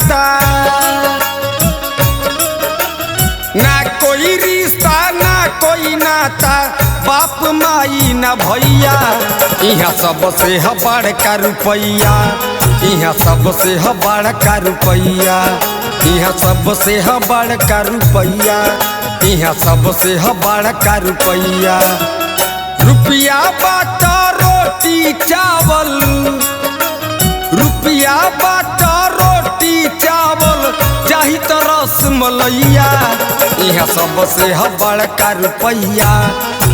नाता, ना कोई रिश्ता ना कोई नाता, बाप माई ना भैया, यहाँ सबसे है बड़का रुपैया, यहाँ सबसे है बड़का रुपैया, यहाँ सबसे है बड़का रुपैया, यहाँ सबसे है बड़का रुपैया। रुपया बाटा रोटी चावल, रुपया बाटा रोटी चावल, चाही तो रसमलैया, यहाँ सबसे है बड़का रुपैया,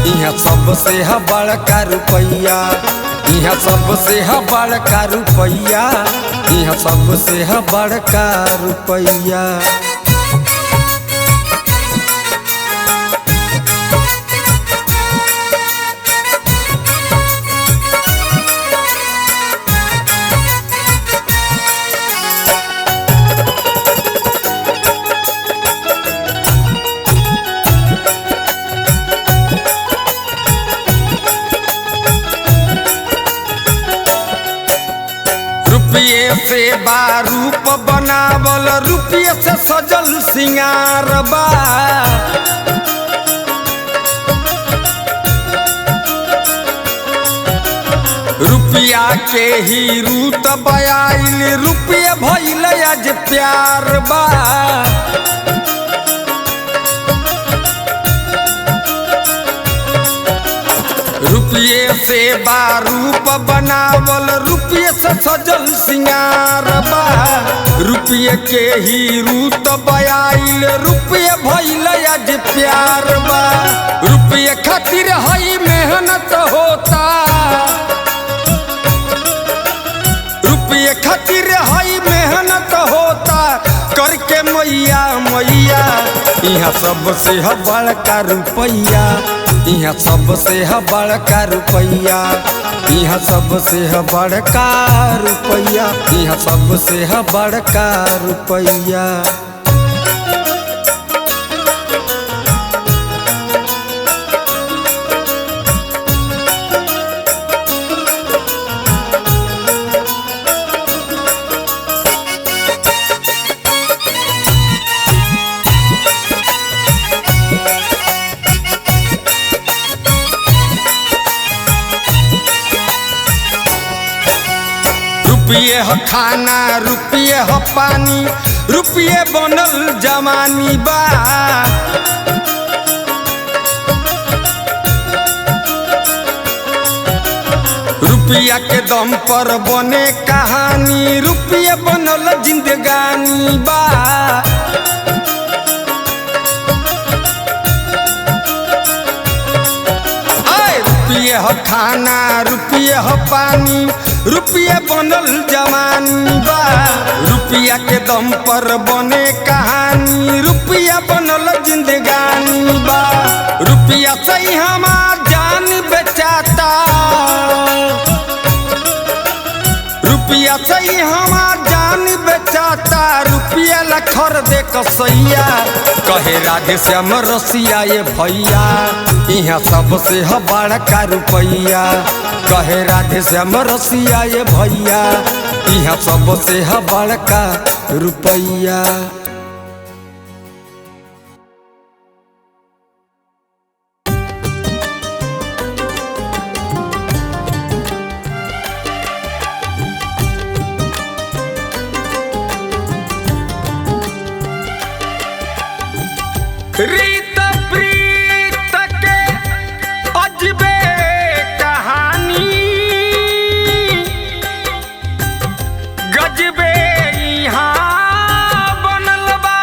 यहाँ सबसे है बड़का रुपैया, यहाँ सबसे है बड़का रुपैया, यहाँ सबसे है बड़का रुपैया। रुपये से बारूप बनावल, रुपये से सजल सिंगार बा, रुपया के ही रूत बयाइल, रुपये भइल आज प्यार बा। रुपये से बारूप बनावल, रुपये से सजल सिंगार बा, रुपये के ही रूत बयाइल, रुपये भइल आज प्यार बा। रुपये खातिर हई मेहनत होता, रुपये खातिर हई मेहनत होता, करके मैया मैया, यहाँ सबसे है बड़का रुपैया, यहाँ सबसे है बड़का रुपैया, यहाँ सबसे है बड़का रुपैया, यहाँ सबसे है बड़का रुपैया। रुपये है खाना, रुपये है पानी, रुपये बनल जवानी बा। रुपया के दम पर बने कहानी, रुपये बनल जिंदगानी बा। रुपये है खाना, रुपये है पानी, रुपये बनल जवानी बा। रुपया के दम पर बने कहानी, रुपया बनल जिंदगानी बा। रुपया से हमार जान बेचाता, रुपया से हमार जान बेचाता, रुपया ला खरीदे कसैया, कहे राधे श्याम रसिया ये भैया, यहाँ सबसे है बड़का रुपैया, कहे राधे श्याम रसिया ये भैया, यहाँ सबसे है बड़का रुपैया। रीत प्रीत के अजबे कहानी, गजबे यहाँ बनल बा।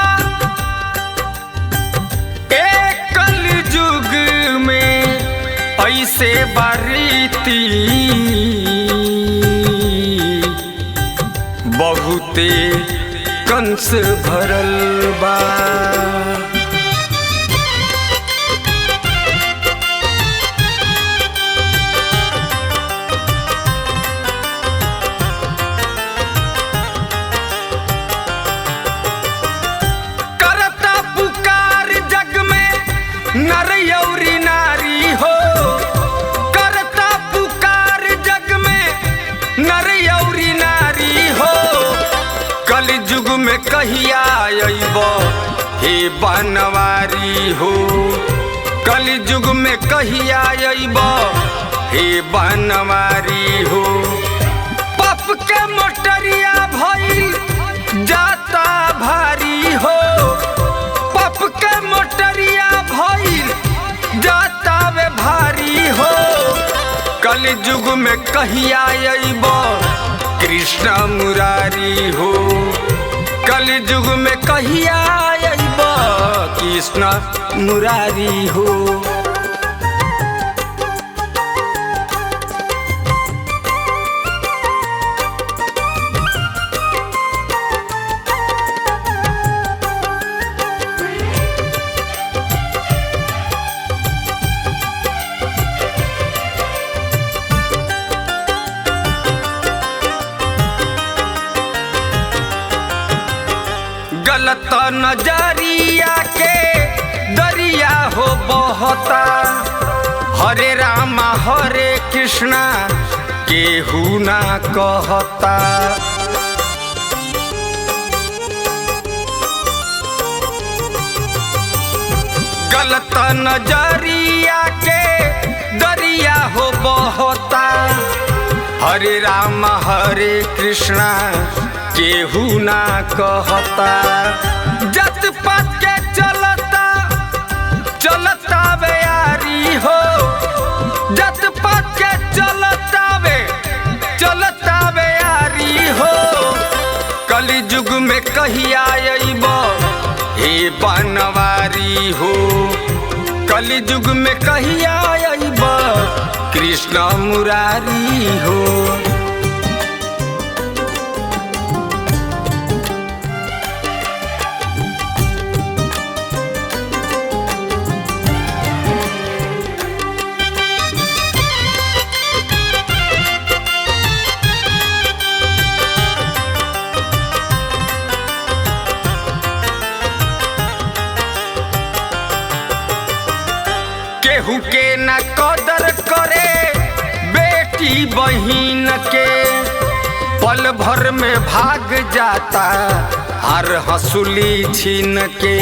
एक कलयुग में ऐसे बारीती, बहुते कंस भरल बा। नर यौरी नारी हो, करता पुकार जग में नर यौरी नारी हो। कलयुग में कहिया अइब हे बनवारी हो, कलयुग में कहिया अइब हे बनवारी हो। पाप के मोटरिया भइल जाता भारी हो, पाप के मोटरिया भइल जाता वे भारी हो। कलयुग में कहिया अइब कृष्ण मुरारी हो, कलयुग में कहिया अइब कृष्ण मुरारी हो। गलत नजरिया के दरिया हो बहता, हरे रामा हरे कृष्णा केहू ना कहता। गलत नजरिया के दरिया हो बहता, हरे रामा हरे कृष्णा केहू ना कहता। जत पात के चलता चलता वे यारी हो, जत पात के चलता वे यारी हो। कलयुग में कहिया अइब हे बनवारी हो, कलयुग में कहिया अइब कृष्ण मुरारी हो। केहू के न कदर करे बेटी बहिन के, पल भर में भाग जाता हर हंसुली छीन के।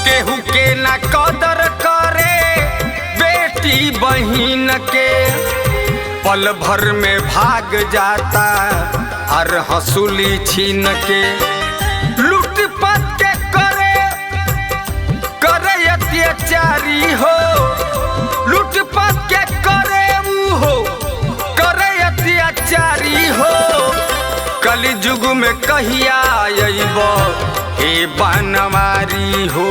केहू के न कदर करे बेटी बहिन के, पल भर में भाग जाता हर हंसुली छीन के। लूट पाट के करे अत्याचारी हो, लूट पाट के करे अत्याचारी हो। कलयुग में कहिया अइब हे बनवारी हो,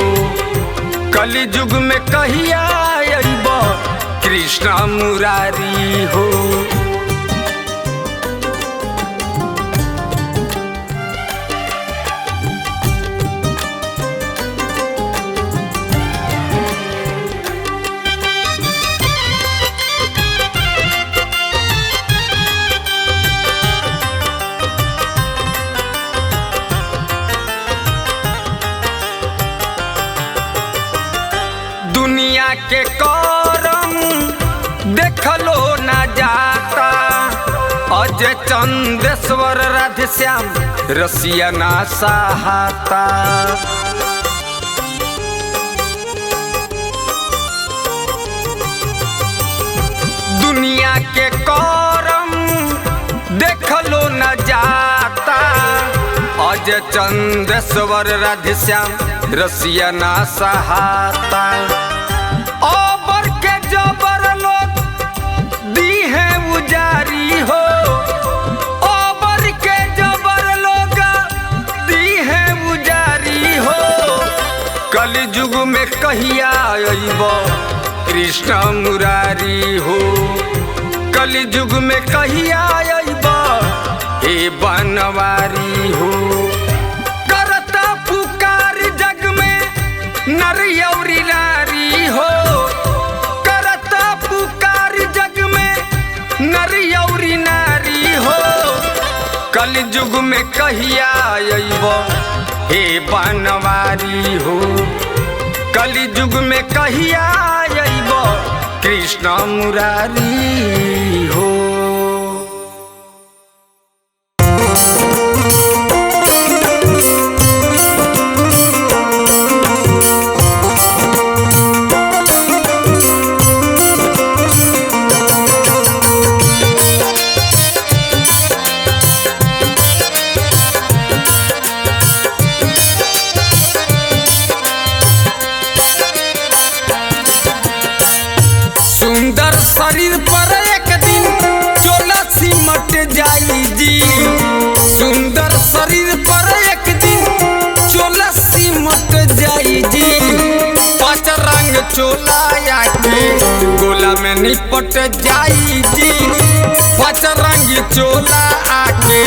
कलयुग में कहिया अइब कृष्ण मुरारी हो। दुनिया के करम देखलो न जाता, अजय चंदेश्वर राधेश्याम रसिया ना सहाता। दुनिया के करम देखलो न जाता, अजय चंदेश्वर राधेश्याम रसिया ना सहाता। ओबर के जबर लोग दी है उजारी हो, ओबर के जबर लोग दी है उजारी हो। कलयुग में कहिया अइब कृष्ण मुरारी हो, कलयुग में कहिया अइब हे बनवारी हो। करता पुकार जग में नर अउरी नारी हो, करता पुकार जग में नर अउरी नारी हो। कलयुग में कहिया अइब हे बनवारी हो, कलयुग में कहिया अइब कृष्ण मुरारी। चोलाया के गोला में निपट जाई जी। पाँच रंग चोला आके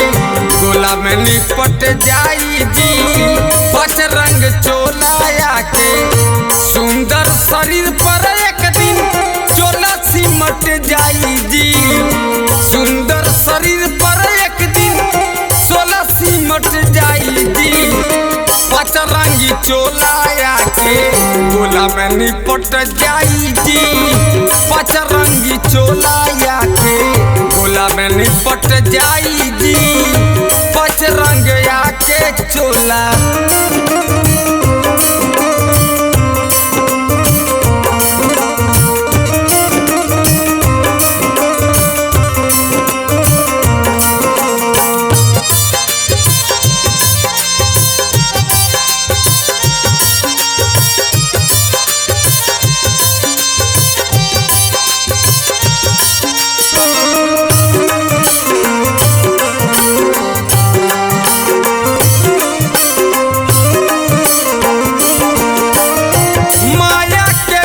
गोला में निपट जाई जी। पाँच रंग चोला आके सुंदर शरीर पर एक दिन चोला सिमट जाई जी। सुंदर शरीर पर एक दिन चोला सिमट जाई जी। पाँच रंगी चोला आके गोला में निपट जाई जी। पाँच रंगी चोला आके गोला में निपट जाई जी। पाँच रंग आके चोला माया के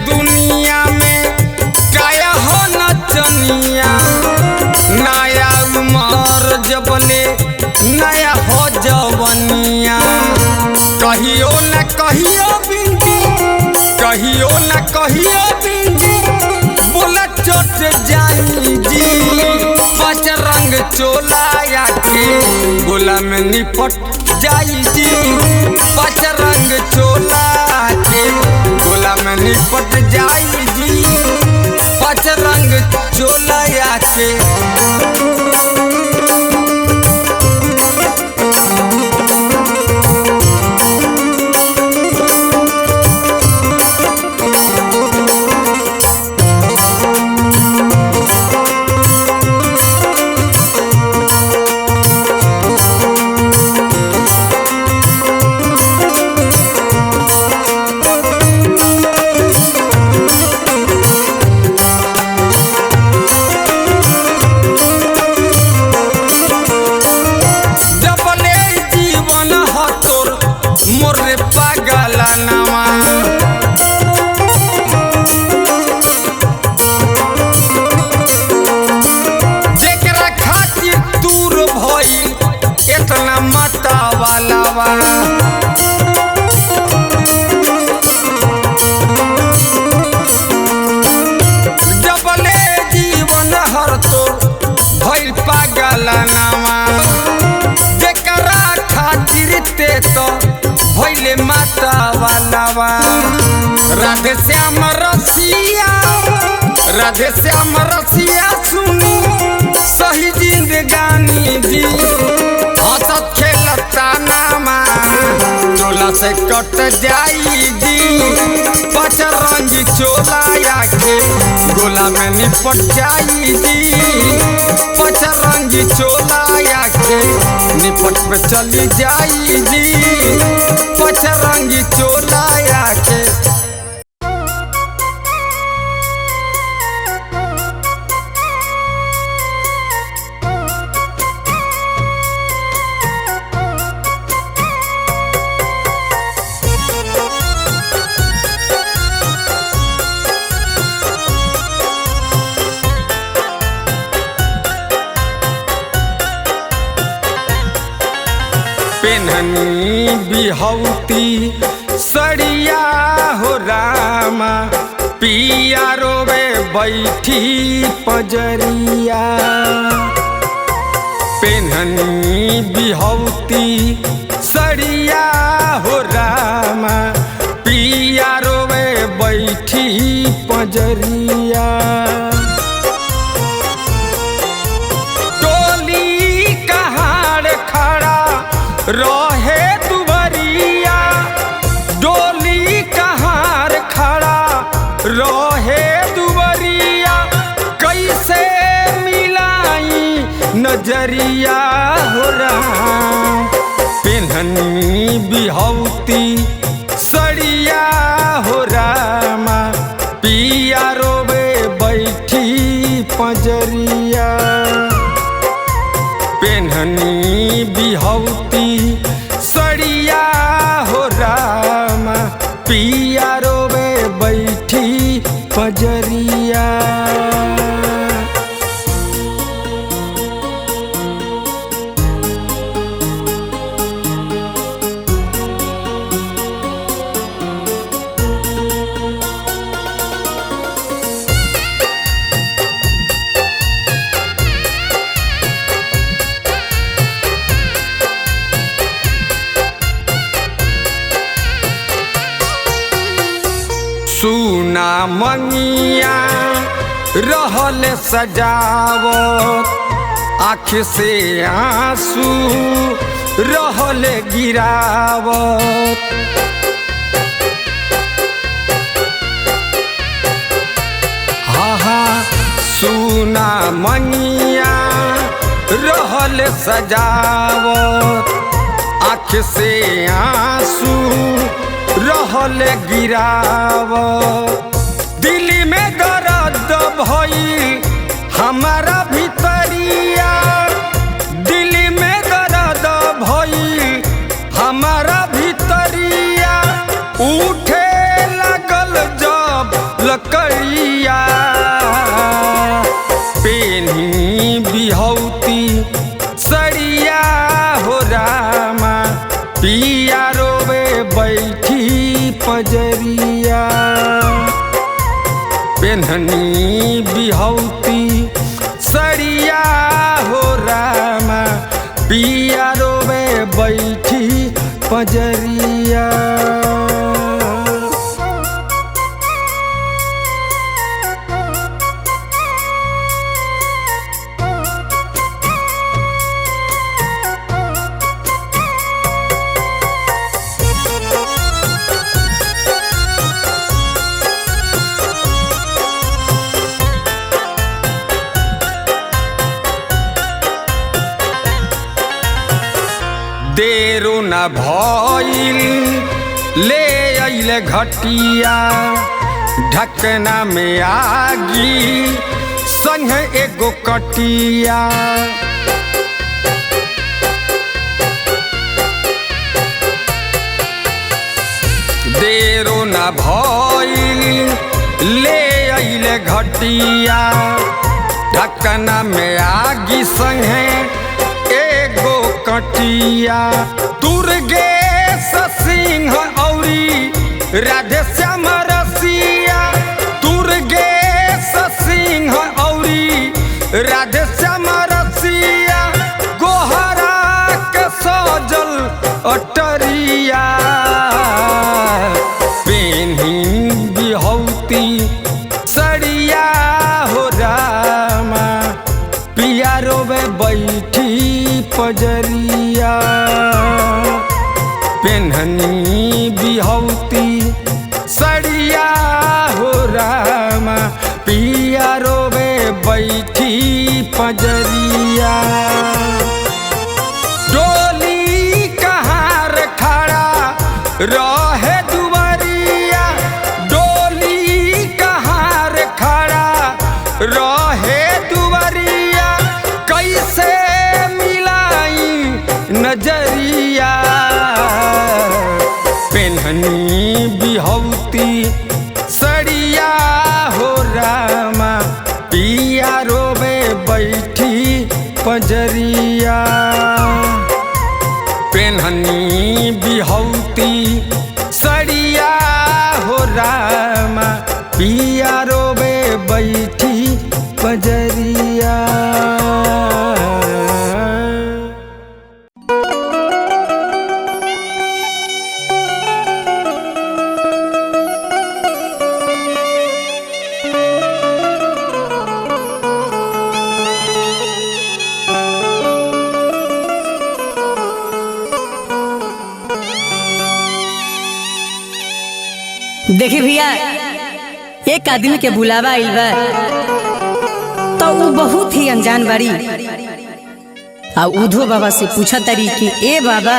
दुनिया में काया हो नचनिया। नया उमर जबले नया हो जवनिया। कहियो न कहियो बिंदी कहियो न कहियो बिंदी बोला चोट जाई जी। पाँच रंग चोला आके गोला में निपट जाई जी। पाँच रंग चोला आके गोला में निपट जाई जी। पाँच रंग चोला आके मोरे पागल नामा। जेकरा खातिर दूर भइल इतना माता वाला बा। जबले जीवन हर तोर भइल पागल नामा। जेकरा खातिर ते तो भइले माता वाला बा। राधे श्याम रसिया राधे श्याम रसिया सुनी सही जिंदगानी जी। हंसत खेलता नामा चोला से कट जाई जी। पाँच रंग चोला आके गोला में निपट जाई जी। पाँच रंग चोला आके निपट पे चली जाई जी। पाँच रंग चोला आके पेन्हनी बिहौती सड़िया हो रामा। पिया रोवे बैठी पजरिया। पेन्हनी बिहौती सड़िया हो रामा। पिया रोवे बैठी पजरिया। टोली कहार खड़ा रहे दुबरिया। डोली कहार खड़ा रहे दुबरिया। कैसे मिलाई नजर पेन्हनी बिहौती सड़िया हो रामा पिया रोवे बैठी पंजरिया। पेन्हनी बिहौती सड़िया हो रामा पिया रोवे बैठी पंजरिया। सुना मंगिया रहल सजावत आँख से आंसू रहल गिरावत। सुना मंगिया रहल सजावत आँख से आंसू रहल गिरावत। दिल में दर्द भइल हमारा भितरिया, दिल में दर्द भइल हमारा भितरिया। उठे लगल जब लकड़िया पेन्ही बिहौती सड़िया हो रामा पिया रोवे बैठी पंजरिया। पेन्हनी बिहौती सड़िया हो रामा पिया रोवे बैठी पंजरिया। देरो न भइल ले अइले घटिया, ढकना में आगी संग एगो कटिया। देरो न भइल ले अइले घटिया, ढकना में आगी संग एगो कटिया। दुर्गेश सिंह औरी राधे श्याम रसिया, दुर्गेश सिंह औरी राधे श्याम रसिया। गोहरा के सजल अटरिया पेन्ही बिहौती सड़िया हो रामा पिया रोवे बैठी पंजरिया। पेन्हनी बिहौती सड़िया हो रामा पिया रोवे बैठी पंजरिया। डोली कहाँ खड़ा रहे दुआरिया, डोली कहाँ खड़ा रहे दुआरिया। कैसे नजरिया पेन्हनी बिहौती सड़िया हो रामा पिया रोवे बैठी पंजरिया। पेन्हनी बिहौती सड़िया हो रामा पिया रोवे बैठी पंजरिया। देखी भैया एक आदमी के बुलावा आइल बा तो वो बहुत ही अनजान बाड़ी। आ उधो बाबा से पूछा तारी कि ए बाबा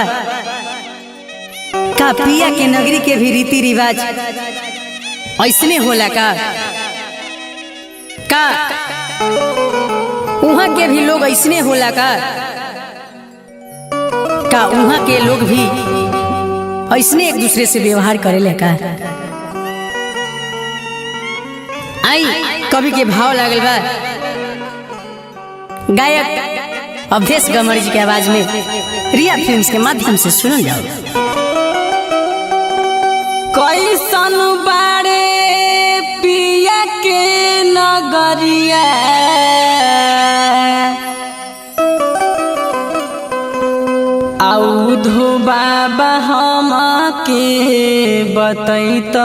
का पिया के नगरी के भी रीति रिवाज ऐसने होला का वहाँ के भी लोग ऐसने होला का वहाँ के लोग भी ऐसने एक दूसरे से व्यवहार करेले का। आई कवि के भाव लागल बा गायक अवधेश गमर जी के आवाज में रिया फिल्म्स के माध्यम से सुनल जाओ। कैसन बारे पिया के नगरिया औधो बाबा हम के बतैतरा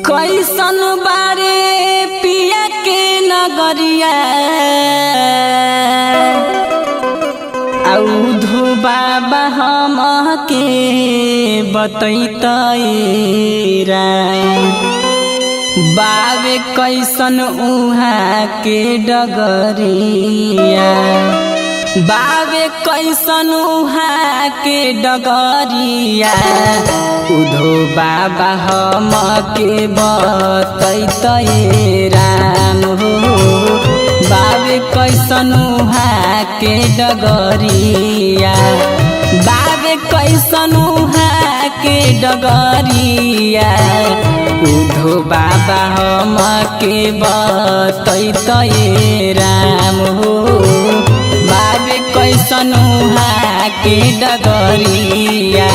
कैसन बारे पिया के नगरिया औधो बाबा हम के बतैतरा बावे कैसन उहाँ के डगरिया बावे कैसन उहाँ के डगरिया उधो बाबा हम के बतैतये राम हो बावे कैसन उहाँ के डगरिया बावे कैसन उहाँ के डगरिया उधो बाबा हम के बतैतये राम हो बावे कैसन उहाँ के डगरिया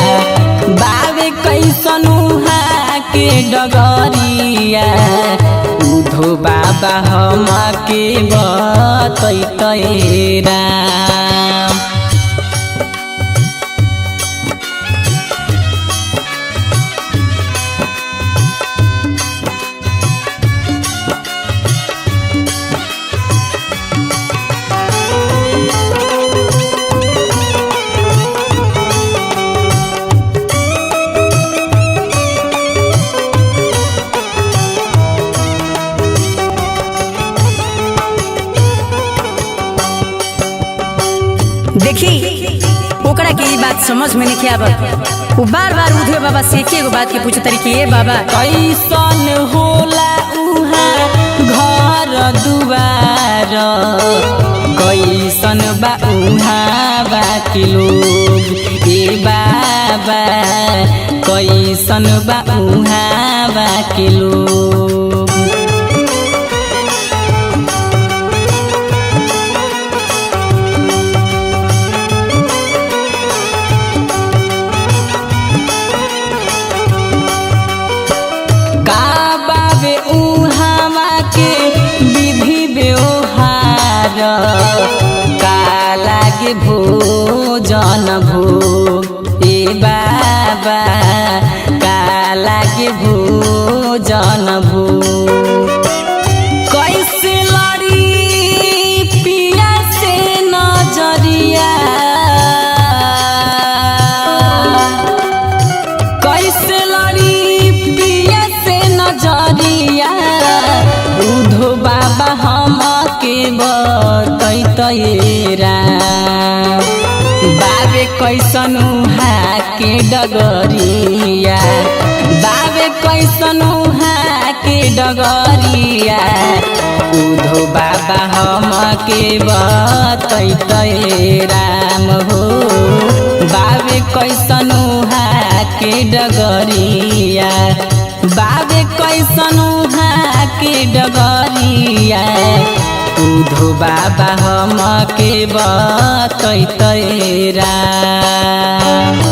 बावे कैसन उहाँ के डगरिया उधो बाबा हम के बतैतये राम। देखी ओकरा के ये बात समझ में नहीं आवत। वो बार बार उधे बाबा से एगो बात के पूछे तरी के बाबा कैसन होला उहाँ घर दुआर कैसन बा उहाँ बाकी लोग ए बाबा कैसन बा उहाँ बाकी लोग का लागे भोजन भोग ए बाबा का लागे भोजन भोग कैसे लड़ी पिया से नजरिया कैसे लड़ी पिया से नजरिया उधो बाबा हम के बतैतये राम बावे कैसन उहाँ के डगरिया बावे कैसन उहाँ के डगरिया उधो बाबा हम के बतैतये राम हो बावे कैसन उहाँ के डगरिया बावे कैसन उहाँ के डगरिया उधो बाबा हम के बतैतये राम।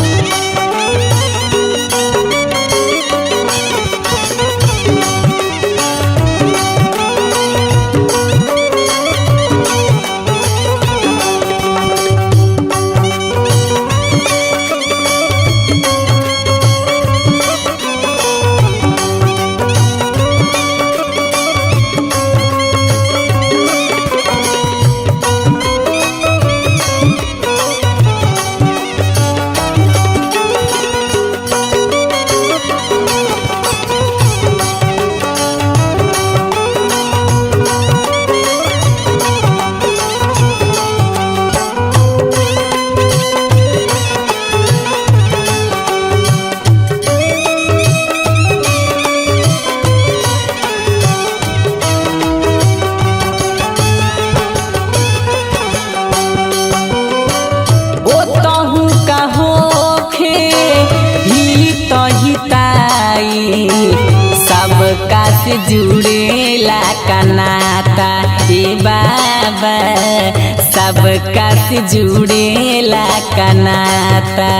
बाबा सबका से जुड़ेला कनाता।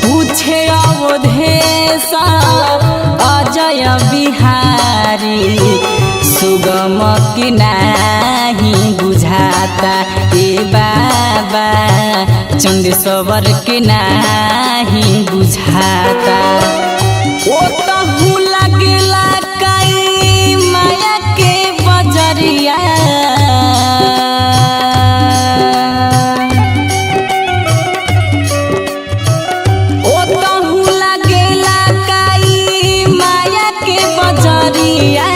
पूछे अवधेश अजय बिहारी सुगम की नाही बुझाता ए बाबा चंदेश्वर के नाही बुझाता। ओ तहु लगला कई माया के बजरिया ओ तहु लगला कई माया के बजरिया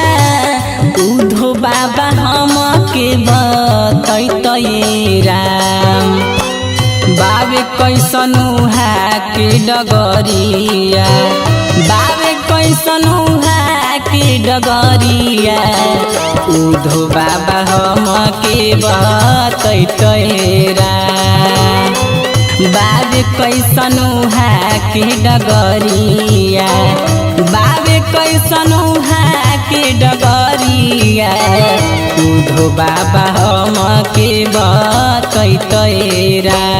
उधो बाबा हम के बतैतै राम बाबे कैसनु के डगरिया बाबे कैसनु के डगरिया उधो बाबा हम के बतैतै राम बाबे कैसनु के डगरिया बाबे कैसनु के डगरिया उधो बाबा हम के बतैतै राम।